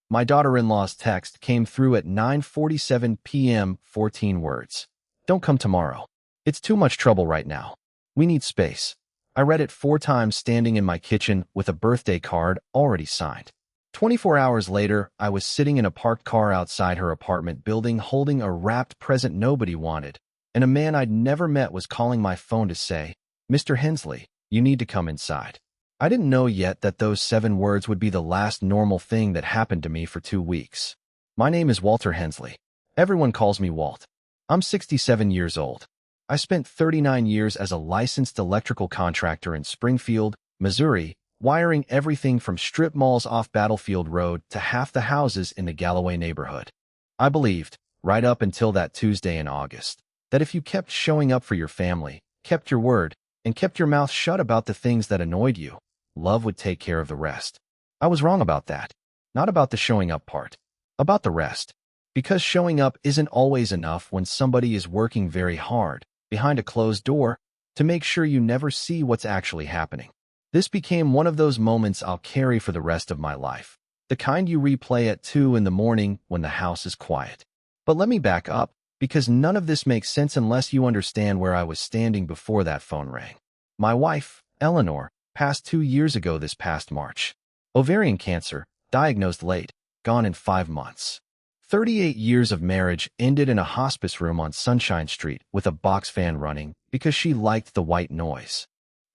My daughter-in-law's text came through at 9:47 p.m., 14 words. Don't come tomorrow. It's too much trouble right now. We need space. I read it 4 times standing in my kitchen with a birthday card already signed. 24 hours later, I was sitting in a parked car outside her apartment building holding a wrapped present nobody wanted, and a man I'd never met was calling my phone to say, "Mr. Hensley, you need to come inside." I didn't know yet that those 7 words would be the last normal thing that happened to me for 2 weeks. My name is Walter Hensley. Everyone calls me Walt. I'm 67 years old. I spent 39 years as a licensed electrical contractor in Springfield, Missouri, wiring everything from strip malls off Battlefield Road to half the houses in the Galloway neighborhood. I believed, right up until that Tuesday in August, that if you kept showing up for your family, kept your word, and kept your mouth shut about the things that annoyed you, love would take care of the rest. I was wrong about that. Not about the showing up part. About the rest. Because showing up isn't always enough when somebody is working very hard, behind a closed door, to make sure you never see what's actually happening. This became one of those moments I'll carry for the rest of my life. The kind you replay at 2 in the morning when the house is quiet. But let me back up, because none of this makes sense unless you understand where I was standing before that phone rang. My wife, Eleanor, passed 2 years ago this past March. Ovarian cancer, diagnosed late, gone in 5 months. 38 years of marriage ended in a hospice room on Sunshine Street with a box fan running because she liked the white noise.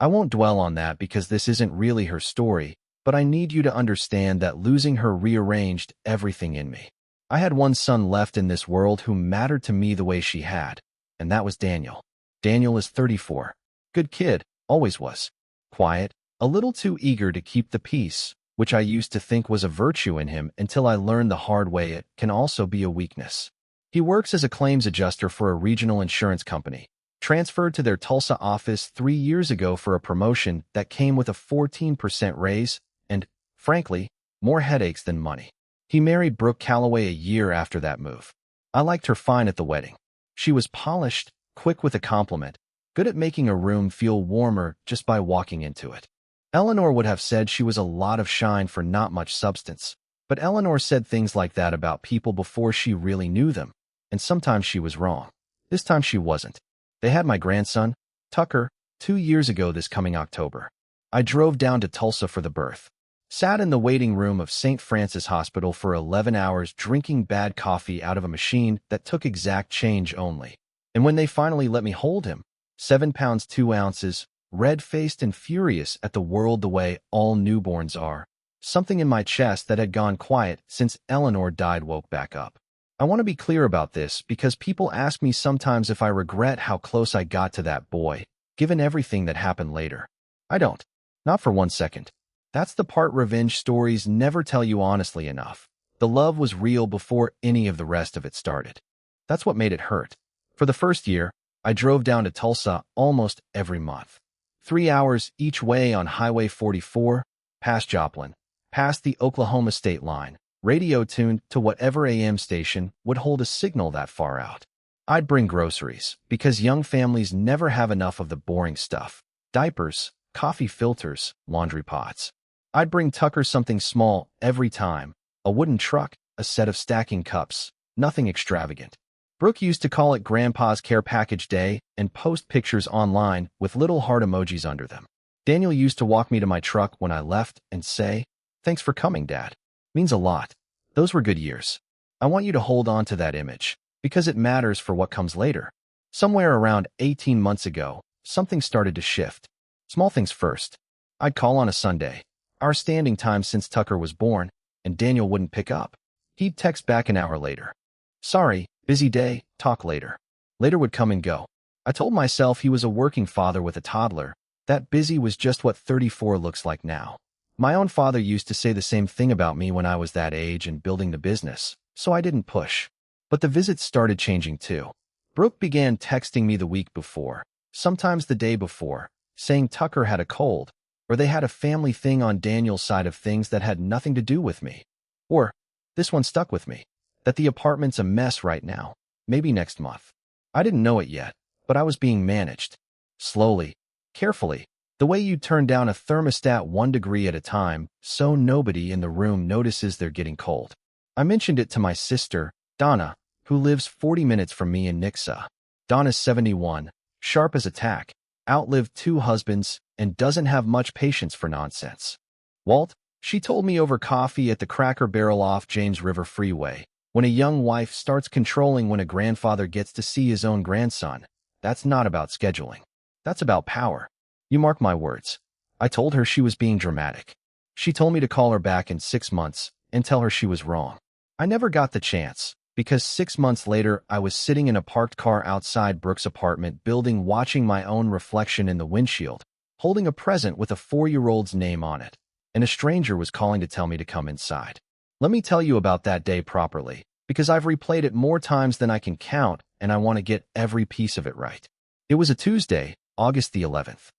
I won't dwell on that because this isn't really her story, but I need you to understand that losing her rearranged everything in me. I had one son left in this world who mattered to me the way she had, and that was Daniel. Daniel is 34. Good kid, always was. Quiet, a little too eager to keep the peace, which I used to think was a virtue in him until I learned the hard way it can also be a weakness. He works as a claims adjuster for a regional insurance company, transferred to their Tulsa office 3 years ago for a promotion that came with a 14% raise and, frankly, more headaches than money. He married Brooke Calloway a year after that move. I liked her fine at the wedding. She was polished, quick with a compliment, good at making a room feel warmer just by walking into it. Eleanor would have said she was a lot of shine for not much substance, but Eleanor said things like that about people before she really knew them, and sometimes she was wrong. This time she wasn't. They had my grandson, Tucker, 2 years ago this coming October. I drove down to Tulsa for the birth. Sat in the waiting room of St. Francis Hospital for 11 hours drinking bad coffee out of a machine that took exact change only. And when they finally let me hold him, 7 pounds 2 ounces, red-faced and furious at the world the way all newborns are, something in my chest that had gone quiet since Eleanor died woke back up. I want to be clear about this because people ask me sometimes if I regret how close I got to that boy, given everything that happened later. I don't. Not for 1 second. That's the part revenge stories never tell you honestly enough. The love was real before any of the rest of it started. That's what made it hurt. For the first year, I drove down to Tulsa almost every month. 3 hours each way on Highway 44, past Joplin, past the Oklahoma state line, radio tuned to whatever AM station would hold a signal that far out. I'd bring groceries, because young families never have enough of the boring stuff. Diapers, coffee filters, laundry pots. I'd bring Tucker something small every time, a wooden truck, a set of stacking cups, nothing extravagant. Brooke used to call it Grandpa's Care Package Day and post pictures online with little heart emojis under them. Daniel used to walk me to my truck when I left and say, "Thanks for coming, Dad. Means a lot." Those were good years. I want you to hold on to that image, because it matters for what comes later. Somewhere around 18 months ago, something started to shift. Small things first. I'd call on a Sunday, our standing time since Tucker was born, and Daniel wouldn't pick up. He'd text back an hour later. "Sorry, busy day, talk later." Later would come and go. I told myself he was a working father with a toddler. That busy was just what 34 looks like now. My own father used to say the same thing about me when I was that age and building the business, so I didn't push. But the visits started changing too. Brooke began texting me the week before, sometimes the day before, saying Tucker had a cold, or they had a family thing on Daniel's side of things that had nothing to do with me. Or, this one stuck with me, that the apartment's a mess right now, maybe next month. I didn't know it yet, but I was being managed. Slowly, carefully, The way you turn down a thermostat 1 degree at a time so nobody in the room notices they're getting cold. I mentioned it to my sister, Donna, who lives 40 minutes from me in Nixa. Donna's 71, sharp as a tack, outlived 2 husbands, and doesn't have much patience for nonsense. Walt, she told me over coffee at the Cracker Barrel off James River Freeway, when a young wife starts controlling when a grandfather gets to see his own grandson, that's not about scheduling. That's about power. You mark my words. I told her she was being dramatic. She told me to call her back in 6 months and tell her she was wrong. I never got the chance, because 6 months later I was sitting in a parked car outside Brooke's apartment building watching my own reflection in the windshield, holding a present with a 4-year-old's name on it, and a stranger was calling to tell me to come inside. Let me tell you about that day properly, because I've replayed it more times than I can count and I want to get every piece of it right. It was a Tuesday, August the 11th.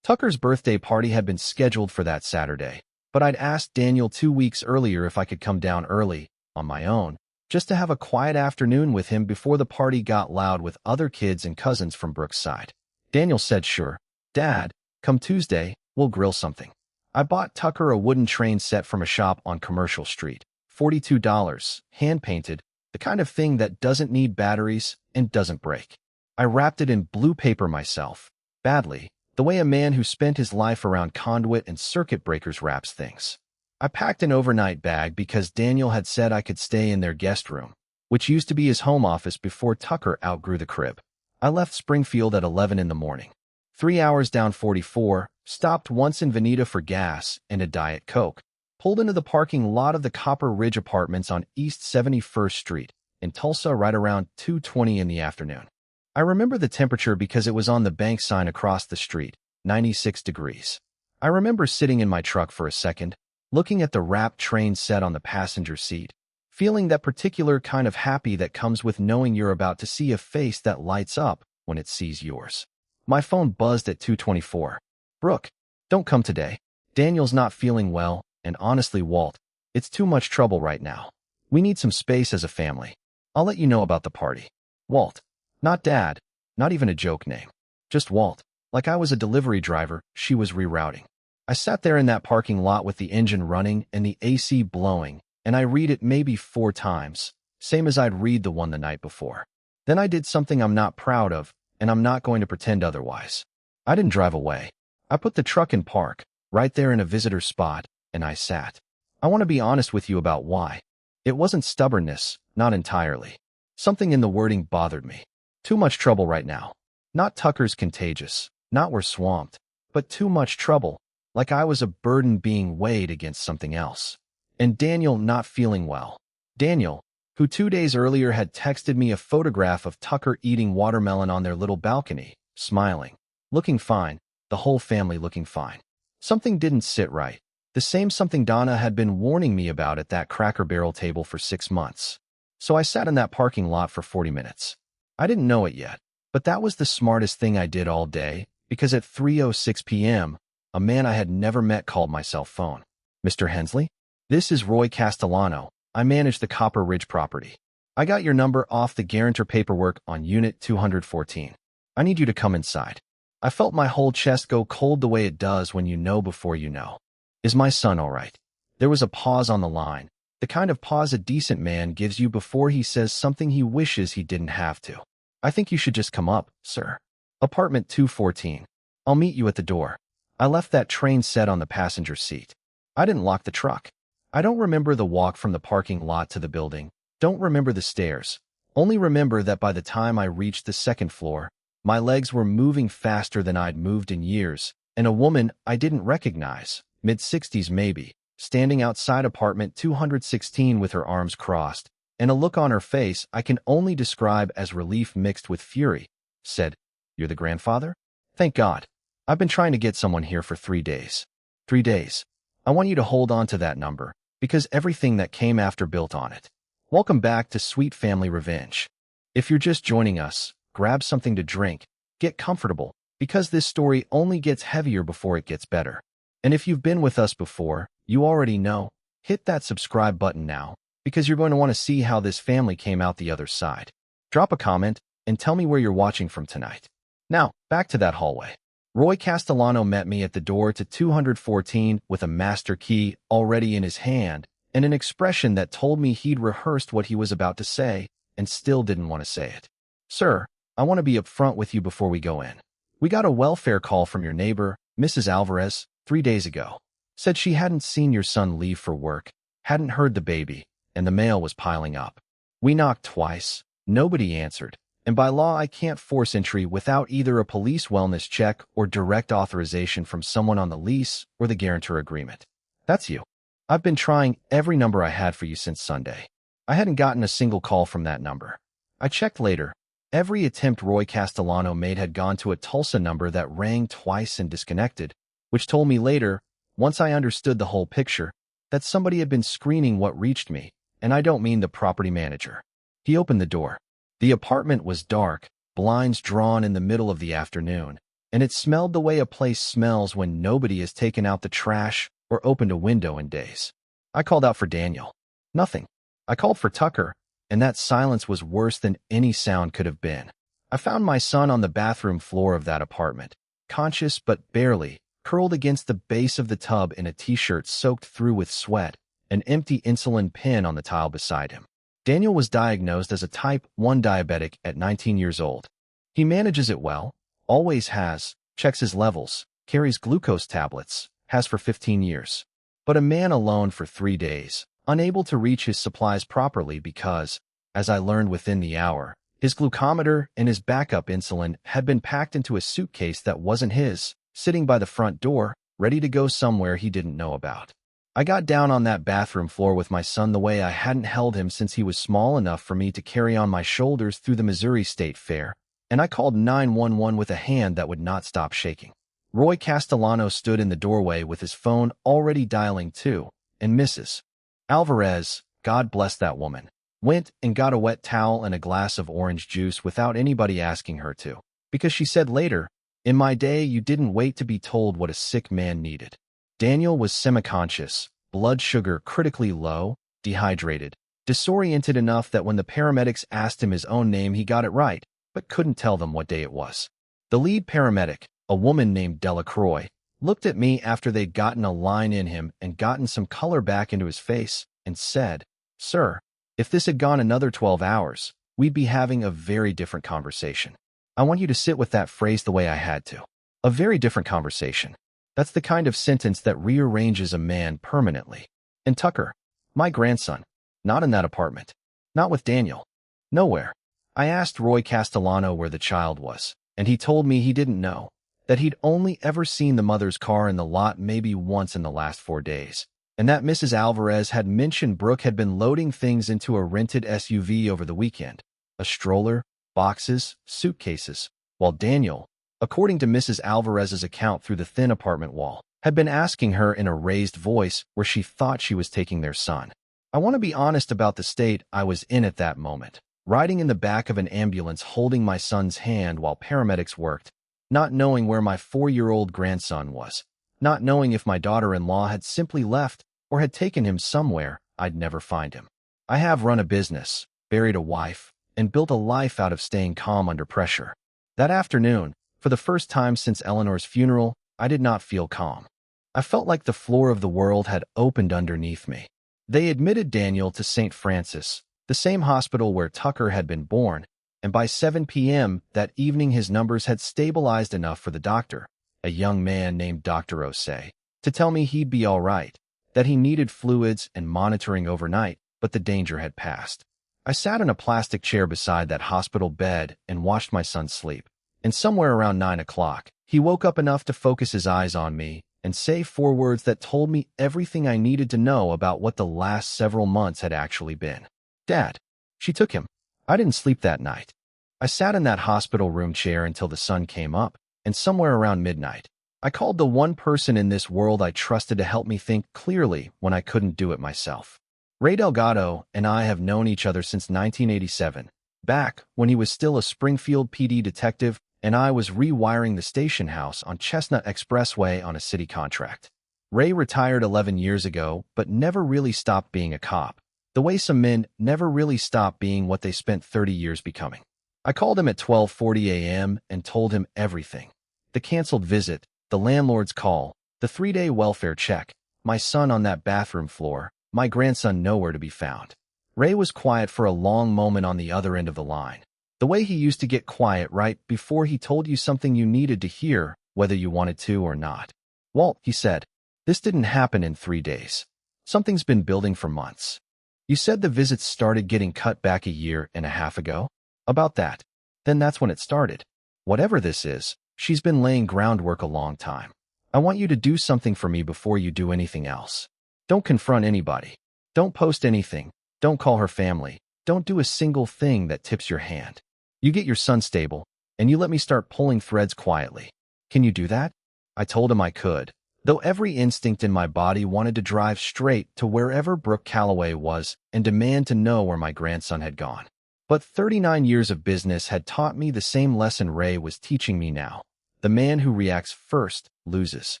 Tucker's birthday party had been scheduled for that Saturday, but I'd asked Daniel 2 weeks earlier if I could come down early, on my own, just to have a quiet afternoon with him before the party got loud with other kids and cousins from Brooke's side. Daniel said, "Sure, Dad, come Tuesday, we'll grill something." I bought Tucker a wooden train set from a shop on Commercial Street, $42, hand-painted, the kind of thing that doesn't need batteries and doesn't break. I wrapped it in blue paper myself, badly, the way a man who spent his life around conduit and circuit breakers wraps things. I packed an overnight bag because Daniel had said I could stay in their guest room, which used to be his home office before Tucker outgrew the crib. I left Springfield at 11 in the morning. 3 hours down 44, stopped once in Veneta for gas and a Diet Coke, pulled into the parking lot of the Copper Ridge Apartments on East 71st Street in Tulsa right around 2:20 in the afternoon. I remember the temperature because it was on the bank sign across the street, 96 degrees. I remember sitting in my truck for a second, looking at the wrapped train set on the passenger seat, feeling that particular kind of happy that comes with knowing you're about to see a face that lights up when it sees yours. My phone buzzed at 2:24. "Brooke, don't come today. Daniel's not feeling well, and honestly, Walt, it's too much trouble right now. We need some space as a family. I'll let you know about the party. Walt." Not Dad, not even a joke name. Just Walt. Like I was a delivery driver, she was rerouting. I sat there in that parking lot with the engine running and the AC blowing, and I read it maybe 4 times, same as I'd read the one the night before. Then I did something I'm not proud of, and I'm not going to pretend otherwise. I didn't drive away. I put the truck in park, right there in a visitor spot, and I sat. I want to be honest with you about why. It wasn't stubbornness, not entirely. Something in the wording bothered me. Too much trouble right now. Not Tucker's contagious, not we're swamped, but too much trouble, like I was a burden being weighed against something else. And Daniel not feeling well. Daniel, who 2 days earlier had texted me a photograph of Tucker eating watermelon on their little balcony, smiling, looking fine, the whole family looking fine. Something didn't sit right, the same something Donna had been warning me about at that Cracker Barrel table for 6 months. So I sat in that parking lot for 40 minutes. I didn't know it yet, but that was the smartest thing I did all day, because at 3:06 p.m., a man I had never met called my cell phone. "Mr. Hensley? This is Roy Castellano. I manage the Copper Ridge property. I got your number off the guarantor paperwork on Unit 214. I need you to come inside." I felt my whole chest go cold the way it does when you know before you know. "Is my son all right?" There was a pause on the line, the kind of pause a decent man gives you before he says something he wishes he didn't have to. "I think you should just come up, sir. Apartment 214. I'll meet you at the door." I left that train set on the passenger seat. I didn't lock the truck. I don't remember the walk from the parking lot to the building, don't remember the stairs, only remember that by the time I reached the 2nd floor, my legs were moving faster than I'd moved in years, and a woman I didn't recognize, mid-60s maybe, standing outside apartment 216 with her arms crossed, and a look on her face I can only describe as relief mixed with fury, said, "You're the grandfather? Thank God. I've been trying to get someone here for 3 days. 3 days. I want you to hold on to that number, because everything that came after built on it. Welcome back to Sweet Family Revenge. If you're just joining us, grab something to drink, get comfortable, because this story only gets heavier before it gets better. And if you've been with us before, you already know, hit that subscribe button now, because you're going to want to see how this family came out the other side. Drop a comment and tell me where you're watching from tonight. Now, back to that hallway. Roy Castellano met me at the door to 214 with a master key already in his hand and an expression that told me he'd rehearsed what he was about to say and still didn't want to say it. "Sir, I want to be upfront with you before we go in. We got a welfare call from your neighbor, Mrs. Alvarez, 3 days ago. Said she hadn't seen your son leave for work, hadn't heard the baby, and the mail was piling up. We knocked twice. Nobody answered. And by law, I can't force entry without either a police wellness check or direct authorization from someone on the lease or the guarantor agreement. That's you. I've been trying every number I had for you since Sunday. I hadn't gotten a single call from that number. I checked later. Every attempt Roy Castellano made had gone to a Tulsa number that rang twice and disconnected, which told me later, once I understood the whole picture, that somebody had been screening what reached me, and I don't mean the property manager." He opened the door. The apartment was dark, blinds drawn in the middle of the afternoon, and it smelled the way a place smells when nobody has taken out the trash or opened a window in days. I called out for Daniel. Nothing. I called for Tucker, and that silence was worse than any sound could have been. I found my son on the bathroom floor of that apartment, conscious but barely, curled against the base of the tub in a t-shirt soaked through with sweat, an empty insulin pen on the tile beside him. Daniel was diagnosed as a type 1 diabetic at 19 years old. He manages it well, always has, checks his levels, carries glucose tablets, has for 15 years. But a man alone for 3 days, unable to reach his supplies properly because, as I learned within the hour, his glucometer and his backup insulin had been packed into a suitcase that wasn't his, sitting by the front door, ready to go somewhere he didn't know about. I got down on that bathroom floor with my son the way I hadn't held him since he was small enough for me to carry on my shoulders through the Missouri State Fair, and I called 911 with a hand that would not stop shaking. Roy Castellano stood in the doorway with his phone already dialing too, and Mrs. Alvarez, God bless that woman, went and got a wet towel and a glass of orange juice without anybody asking her to, because she said later, "In my day, you didn't wait to be told what a sick man needed." Daniel was semi-conscious, blood sugar critically low, dehydrated, disoriented enough that when the paramedics asked him his own name, he got it right, but couldn't tell them what day it was. The lead paramedic, a woman named Delacroix, looked at me after they'd gotten a line in him and gotten some color back into his face and said, "Sir, if this had gone another 12 hours, we'd be having a very different conversation. I want you to sit with that phrase the way I had to. A very different conversation. That's the kind of sentence that rearranges a man permanently. And Tucker, my grandson, not in that apartment. Not with Daniel. Nowhere." I asked Roy Castellano where the child was, and he told me he didn't know, that he'd only ever seen the mother's car in the lot maybe once in the last 4 days, and that Mrs. Alvarez had mentioned Brooke had been loading things into a rented SUV over the weekend, a stroller, boxes, suitcases, while Daniel, according to Mrs. Alvarez's account through the thin apartment wall, had been asking her in a raised voice where she thought she was taking their son. I want to be honest about the state I was in at that moment, riding in the back of an ambulance holding my son's hand while paramedics worked, not knowing where my 4-year-old grandson was, not knowing if my daughter-in-law had simply left or had taken him somewhere I'd never find him. I have run a business, buried a wife, and built a life out of staying calm under pressure. That afternoon, for the first time since Eleanor's funeral, I did not feel calm. I felt like the floor of the world had opened underneath me. They admitted Daniel to St. Francis, the same hospital where Tucker had been born, and by 7 p.m. that evening his numbers had stabilized enough for the doctor, a young man named Dr. Osei, to tell me he'd be all right, that he needed fluids and monitoring overnight, but the danger had passed. I sat in a plastic chair beside that hospital bed and watched my son sleep. And somewhere around 9 o'clock, he woke up enough to focus his eyes on me and say 4 words that told me everything I needed to know about what the last several months had actually been. "Dad." She took him. I didn't sleep that night. I sat in that hospital room chair until the sun came up, and somewhere around midnight, I called the one person in this world I trusted to help me think clearly when I couldn't do it myself. Ray Delgado and I have known each other since 1987, back when he was still a Springfield PD detective and I was rewiring the station house on Chestnut Expressway on a city contract. Ray retired 11 years ago, but never really stopped being a cop, the way some men never really stop being what they spent 30 years becoming. I called him at 12:40 a.m. and told him everything. the canceled visit, the landlord's call, the 3-day welfare check, my son on that bathroom floor, my grandson nowhere to be found. Ray was quiet for a long moment on the other end of the line. The way he used to get quiet right before he told you something you needed to hear, whether you wanted to or not. "Walt," he said, "this didn't happen in 3 days. Something's been building for months. You said the visits started getting cut back a year and a half ago?" "About that. Then that's when it started. Whatever this is, she's been laying groundwork a long time. I want you to do something for me before you do anything else. Don't confront anybody. Don't post anything. Don't call her family. Don't do a single thing that tips your hand. You get your son stable, and you let me start pulling threads quietly. Can you do that?" I told him I could, though every instinct in my body wanted to drive straight to wherever Brooke Calloway was and demand to know where my grandson had gone. But 39 years of business had taught me the same lesson Ray was teaching me now. The man who reacts first loses.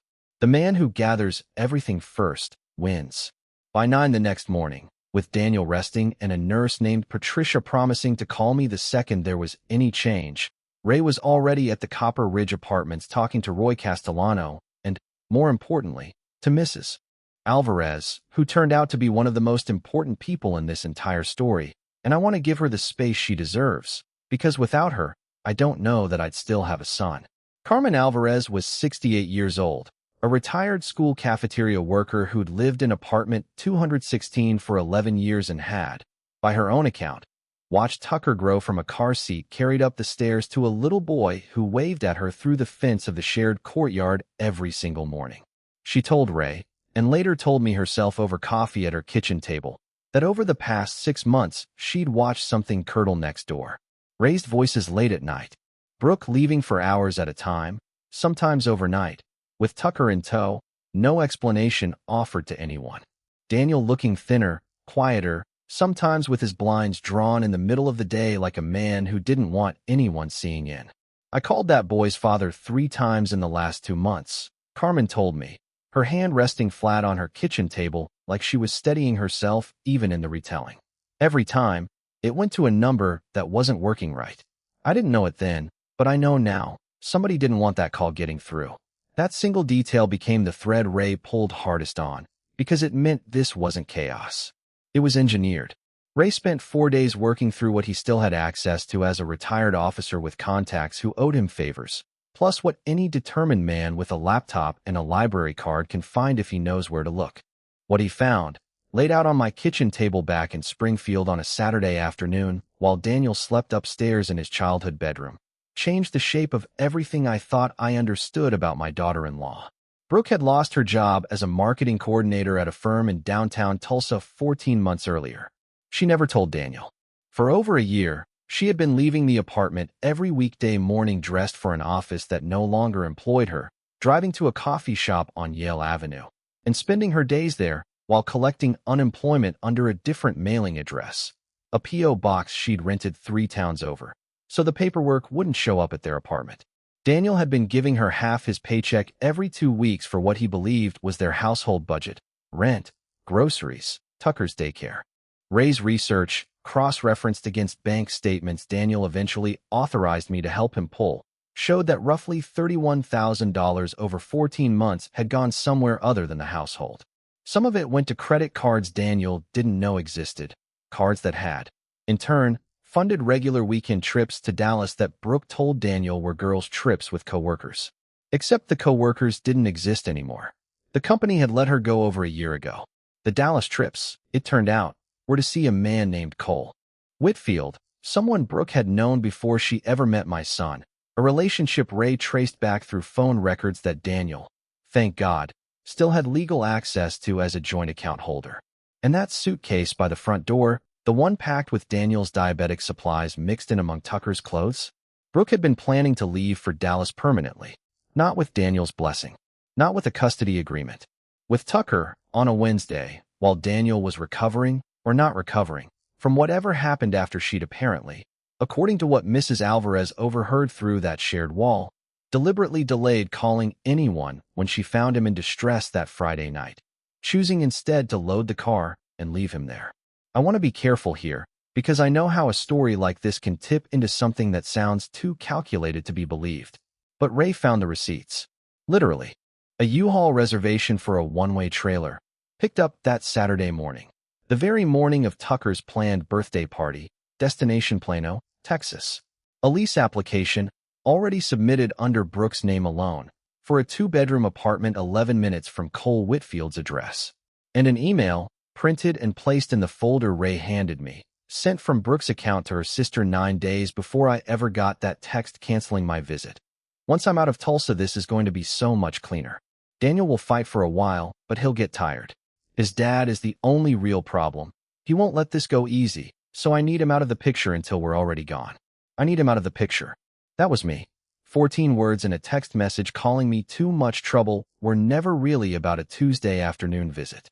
The man who gathers everything first wins. By 9 the next morning, with Daniel resting and a nurse named Patricia promising to call me the second there was any change, Ray was already at the Copper Ridge Apartments talking to Roy Castellano and, more importantly, to Mrs. Alvarez, who turned out to be one of the most important people in this entire story, and I want to give her the space she deserves, because without her, I don't know that I'd still have a son. Carmen Alvarez was 68 years old, a retired school cafeteria worker who'd lived in apartment 216 for 11 years and had, by her own account, watched Tucker grow from a car seat carried up the stairs to a little boy who waved at her through the fence of the shared courtyard every single morning. She told Ray, and later told me herself over coffee at her kitchen table, that over the past 6 months she'd watched something curdle next door. Raised voices late at night, Brooke leaving for hours at a time, sometimes overnight, with Tucker in tow, no explanation offered to anyone. Daniel looking thinner, quieter, sometimes with his blinds drawn in the middle of the day like a man who didn't want anyone seeing in. "I called that boy's father 3 times in the last 2 months, Carmen told me, her hand resting flat on her kitchen table like she was steadying herself even in the retelling. Every time, it went to a number that wasn't working right. I didn't know it then, but I know now. Somebody didn't want that call getting through. That single detail became the thread Ray pulled hardest on, because it meant this wasn't chaos. It was engineered. Ray spent 4 days working through what he still had access to as a retired officer with contacts who owed him favors, plus what any determined man with a laptop and a library card can find if he knows where to look. What he found, laid out on my kitchen table back in Springfield on a Saturday afternoon while Daniel slept upstairs in his childhood bedroom, changed the shape of everything I thought I understood about my daughter-in-law. Brooke had lost her job as a marketing coordinator at a firm in downtown Tulsa 14 months earlier. She never told Daniel. For over a year, she had been leaving the apartment every weekday morning dressed for an office that no longer employed her, driving to a coffee shop on Yale Avenue, and spending her days there while collecting unemployment under a different mailing address, a P.O. box she'd rented 3 towns over, so the paperwork wouldn't show up at their apartment. Daniel had been giving her half his paycheck every 2 weeks for what he believed was their household budget: rent, groceries, Tucker's daycare. Ray's research, cross-referenced against bank statements Daniel eventually authorized me to help him pull, showed that roughly $31,000 over 14 months had gone somewhere other than the household. Some of it went to credit cards Daniel didn't know existed, cards that had, in turn, funded regular weekend trips to Dallas that Brooke told Daniel were girls' trips with coworkers. Except the coworkers didn't exist anymore. The company had let her go over a year ago. The Dallas trips, it turned out, were to see a man named Cole Whitfield, someone Brooke had known before she ever met my son, a relationship Ray traced back through phone records that Daniel, thank God, still had legal access to as a joint account holder. And that suitcase by the front door, the one packed with Daniel's diabetic supplies mixed in among Tucker's clothes? Brooke had been planning to leave for Dallas permanently, not with Daniel's blessing, not with a custody agreement. With Tucker, on a Wednesday, while Daniel was recovering, or not recovering, from whatever happened after she'd apparently, according to what Mrs. Alvarez overheard through that shared wall, deliberately delayed calling anyone when she found him in distress that Friday night, choosing instead to load the car and leave him there. I want to be careful here, because I know how a story like this can tip into something that sounds too calculated to be believed. But Ray found the receipts. Literally. A U-Haul reservation for a one-way trailer. Picked up that Saturday morning. The very morning of Tucker's planned birthday party. Destination Plano, Texas. A lease application, already submitted under Brooke's name alone, for a 2-bedroom apartment 11 minutes from Cole Whitfield's address. And an email, printed and placed in the folder Ray handed me, sent from Brooke's account to her sister 9 days before I ever got that text canceling my visit. Once I'm out of Tulsa, this is going to be so much cleaner. Daniel will fight for a while, but he'll get tired. His dad is the only real problem. He won't let this go easy, so I need him out of the picture until we're already gone. I need him out of the picture. That was me. 14 words in a text message calling me too much trouble were never really about a Tuesday afternoon visit.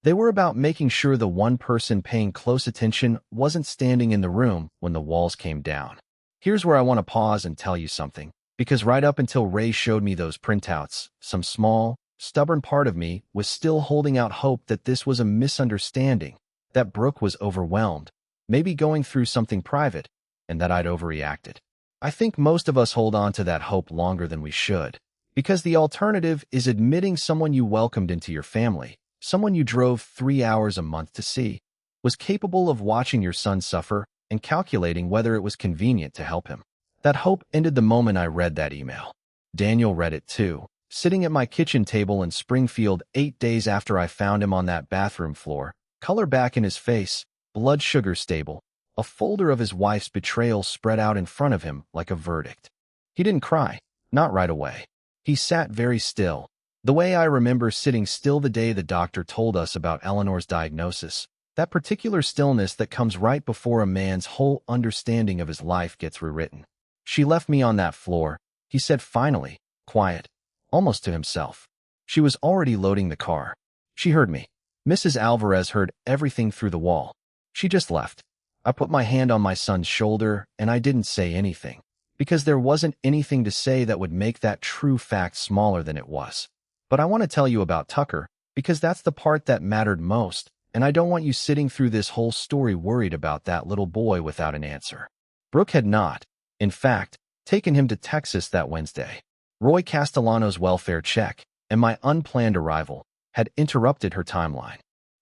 They were about making sure the one person paying close attention wasn't standing in the room when the walls came down. Here's where I want to pause and tell you something, because right up until Ray showed me those printouts, some small, stubborn part of me was still holding out hope that this was a misunderstanding, that Brooke was overwhelmed, maybe going through something private, and that I'd overreacted. I think most of us hold on to that hope longer than we should, because the alternative is admitting someone you welcomed into your family, someone you drove 3 hours a month to see, was capable of watching your son suffer and calculating whether it was convenient to help him. That hope ended the moment I read that email. Daniel read it too, sitting at my kitchen table in Springfield 8 days after I found him on that bathroom floor, color back in his face, blood sugar stable, a folder of his wife's betrayal spread out in front of him like a verdict. He didn't cry, not right away. He sat very still, the way I remember sitting still the day the doctor told us about Eleanor's diagnosis, that particular stillness that comes right before a man's whole understanding of his life gets rewritten. She left me on that floor, he said finally, quiet, almost to himself. She was already loading the car. She heard me. Mrs. Alvarez heard everything through the wall. She just left. I put my hand on my son's shoulder, and I didn't say anything, because there wasn't anything to say that would make that true fact smaller than it was. But I want to tell you about Tucker, because that's the part that mattered most, and I don't want you sitting through this whole story worried about that little boy without an answer. Brooke had not, in fact, taken him to Texas that Wednesday. Roy Castellano's welfare check and my unplanned arrival had interrupted her timeline.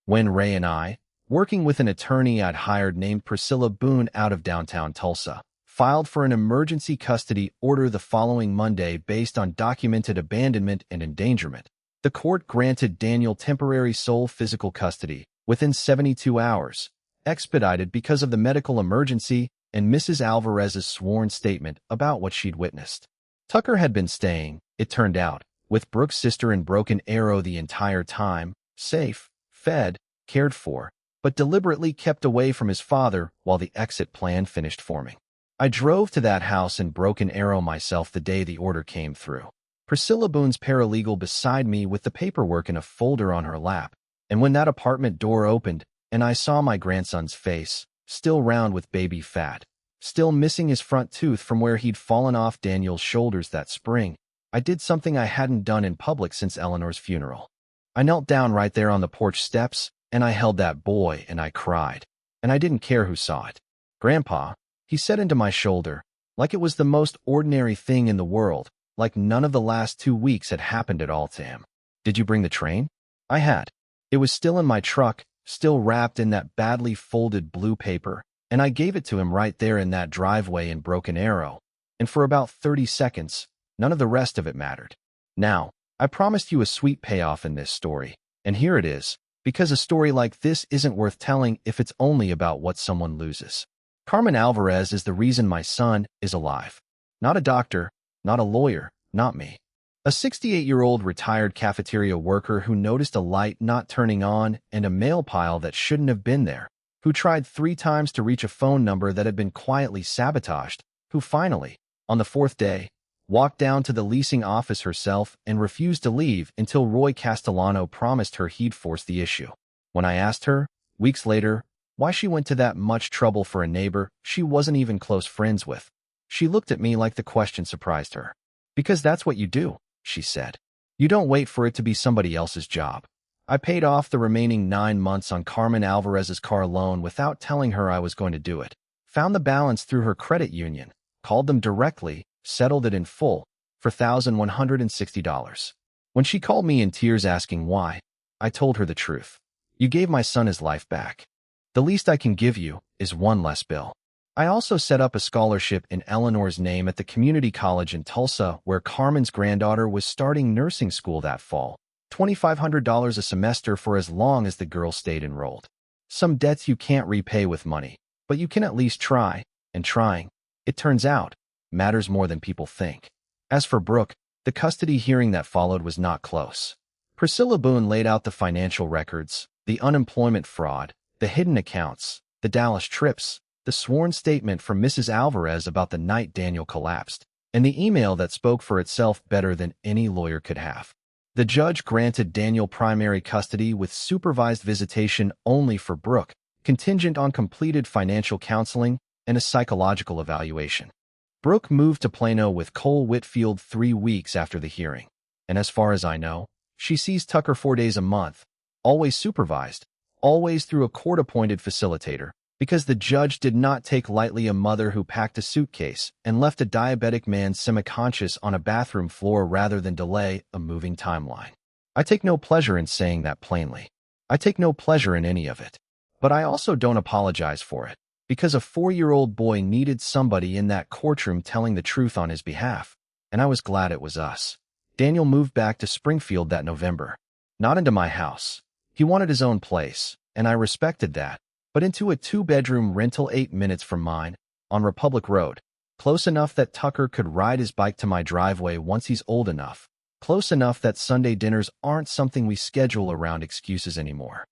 When Ray and I, working with an attorney I'd hired named Priscilla Boone out of downtown Tulsa, filed for an emergency custody order the following Monday based on documented abandonment and endangerment, the court granted Daniel temporary sole physical custody within 72 hours, expedited because of the medical emergency and Mrs. Alvarez's sworn statement about what she'd witnessed. Tucker had been staying, it turned out, with Brooke's sister in Broken Arrow the entire time, safe, fed, cared for, but deliberately kept away from his father while the exit plan finished forming. I drove to that house in Broken Arrow myself the day the order came through. Priscilla Boone's paralegal beside me with the paperwork in a folder on her lap, and when that apartment door opened and I saw my grandson's face, still round with baby fat, still missing his front tooth from where he'd fallen off Daniel's shoulders that spring, I did something I hadn't done in public since Eleanor's funeral. I knelt down right there on the porch steps, and I held that boy and I cried, and I didn't care who saw it. Grandpa, he said into my shoulder, like it was the most ordinary thing in the world, like none of the last 2 weeks had happened at all to him. Did you bring the train? I had. It was still in my truck, still wrapped in that badly folded blue paper, and I gave it to him right there in that driveway in Broken Arrow, and for about 30 seconds, none of the rest of it mattered. Now, I promised you a sweet payoff in this story, and here it is, because a story like this isn't worth telling if it's only about what someone loses. Carmen Alvarez is the reason my son is alive. Not a doctor, not a lawyer, not me. A 68-year-old retired cafeteria worker who noticed a light not turning on and a mail pile that shouldn't have been there, who tried 3 times to reach a phone number that had been quietly sabotaged, who finally, on the 4th day, walked down to the leasing office herself and refused to leave until Roy Castellano promised her he'd force the issue. When I asked her, weeks later, why she went to that much trouble for a neighbor she wasn't even close friends with, she looked at me like the question surprised her. Because that's what you do, she said. You don't wait for it to be somebody else's job. I paid off the remaining 9 months on Carmen Alvarez's car loan without telling her I was going to do it, found the balance through her credit union, called them directly, settled it in full, for $1,160. When she called me in tears asking why, I told her the truth. You gave my son his life back. The least I can give you is one less bill. I also set up a scholarship in Eleanor's name at the community college in Tulsa, where Carmen's granddaughter was starting nursing school that fall. $2,500 a semester for as long as the girl stayed enrolled. Some debts you can't repay with money, but you can at least try, and trying, it turns out, matters more than people think. As for Brooke, the custody hearing that followed was not close. Priscilla Boone laid out the financial records, the unemployment fraud, the hidden accounts, the Dallas trips, the sworn statement from Mrs. Alvarez about the night Daniel collapsed, and the email that spoke for itself better than any lawyer could have. The judge granted Daniel primary custody with supervised visitation only for Brooke, contingent on completed financial counseling and a psychological evaluation. Brooke moved to Plano with Cole Whitfield 3 weeks after the hearing, and as far as I know, she sees Tucker 4 days a month, always supervised, always through a court-appointed facilitator, because the judge did not take lightly a mother who packed a suitcase and left a diabetic man semi-conscious on a bathroom floor rather than delay a moving timeline. I take no pleasure in saying that plainly. I take no pleasure in any of it. But I also don't apologize for it, because a 4-year-old boy needed somebody in that courtroom telling the truth on his behalf, and I was glad it was us. Daniel moved back to Springfield that November. Not into my house. He wanted his own place, and I respected that, but into a 2-bedroom rental 8 minutes from mine, on Republic Road, close enough that Tucker could ride his bike to my driveway once he's old enough, close enough that Sunday dinners aren't something we schedule around excuses anymore.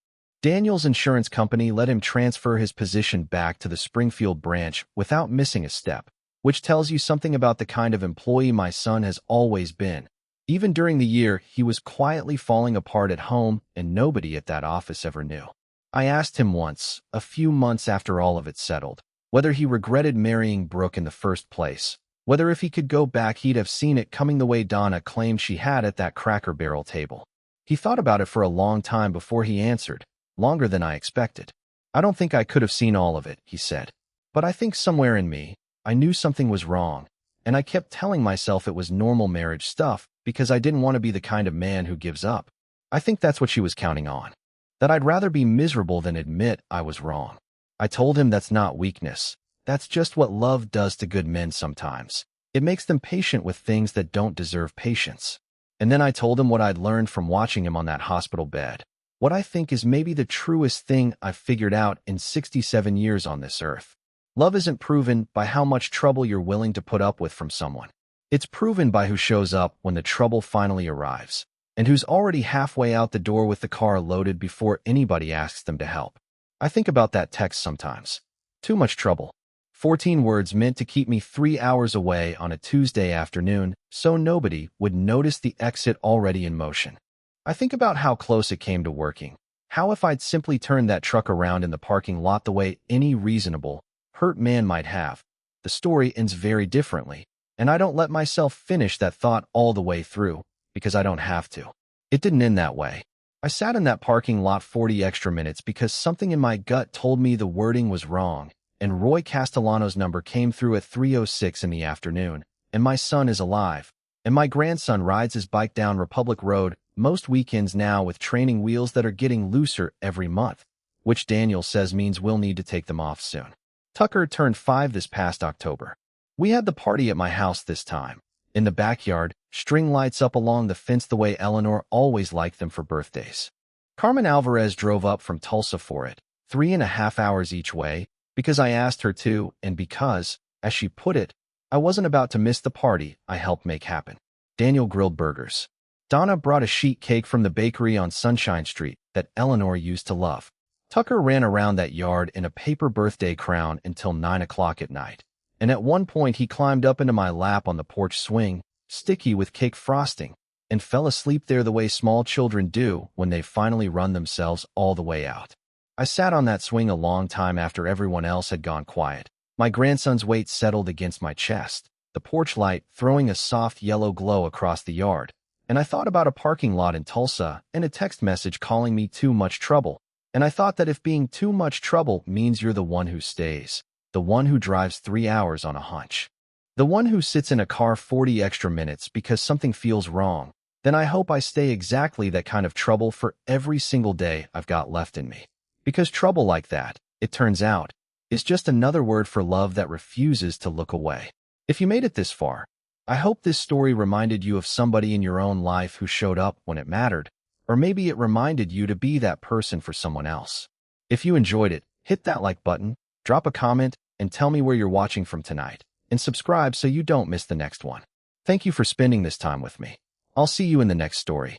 Daniel's insurance company let him transfer his position back to the Springfield branch without missing a step, which tells you something about the kind of employee my son has always been. Even during the year, he was quietly falling apart at home, and nobody at that office ever knew. I asked him once, a few months after all of it settled, whether he regretted marrying Brooke in the first place, whether if he could go back he'd have seen it coming the way Donna claimed she had at that Cracker Barrel table. He thought about it for a long time before he answered, longer than I expected. I don't think I could have seen all of it, he said. But I think somewhere in me, I knew something was wrong, and I kept telling myself it was normal marriage stuff because I didn't want to be the kind of man who gives up. I think that's what she was counting on. That I'd rather be miserable than admit I was wrong. I told him that's not weakness. That's just what love does to good men sometimes. It makes them patient with things that don't deserve patience. And then I told him what I'd learned from watching him on that hospital bed. What I think is maybe the truest thing I've figured out in 67 years on this earth. Love isn't proven by how much trouble you're willing to put up with from someone. It's proven by who shows up when the trouble finally arrives, and who's already halfway out the door with the car loaded before anybody asks them to help. I think about that text sometimes. Too much trouble. 14 words meant to keep me 3 hours away on a Tuesday afternoon so nobody would notice the exit already in motion. I think about how close it came to working. How if I'd simply turned that truck around in the parking lot the way any reasonable, hurt man might have, the story ends very differently, and I don't let myself finish that thought all the way through, because I don't have to. It didn't end that way. I sat in that parking lot 40 extra minutes because something in my gut told me the wording was wrong, and Roy Castellano's number came through at 3:06 in the afternoon, and my son is alive, and my grandson rides his bike down Republic Road most weekends now with training wheels that are getting looser every month, which Daniel says means we'll need to take them off soon. Tucker turned 5 this past October. We had the party at my house this time. In the backyard, string lights up along the fence the way Eleanor always liked them for birthdays. Carmen Alvarez drove up from Tulsa for it, 3.5 hours each way, because I asked her to, and because, as she put it, I wasn't about to miss the party I helped make happen. Daniel grilled burgers. Donna brought a sheet cake from the bakery on Sunshine Street that Eleanor used to love. Tucker ran around that yard in a paper birthday crown until 9 o'clock at night, and at one point he climbed up into my lap on the porch swing, sticky with cake frosting, and fell asleep there the way small children do when they finally run themselves all the way out. I sat on that swing a long time after everyone else had gone quiet. My grandson's weight settled against my chest, the porch light throwing a soft yellow glow across the yard, and I thought about a parking lot in Tulsa and a text message calling me too much trouble. And I thought that if being too much trouble means you're the one who stays, the one who drives 3 hours on a hunch, The one who sits in a car 40 extra minutes because something feels wrong. Then I hope I stay exactly that kind of trouble for every single day I've got left in me. Because trouble like that, it turns out, is just another word for love that refuses to look away. If you made it this far, I hope this story reminded you of somebody in your own life who showed up when it mattered, or maybe it reminded you to be that person for someone else. If you enjoyed it, hit that like button, drop a comment, and tell me where you're watching from tonight, and subscribe so you don't miss the next one. Thank you for spending this time with me. I'll see you in the next story.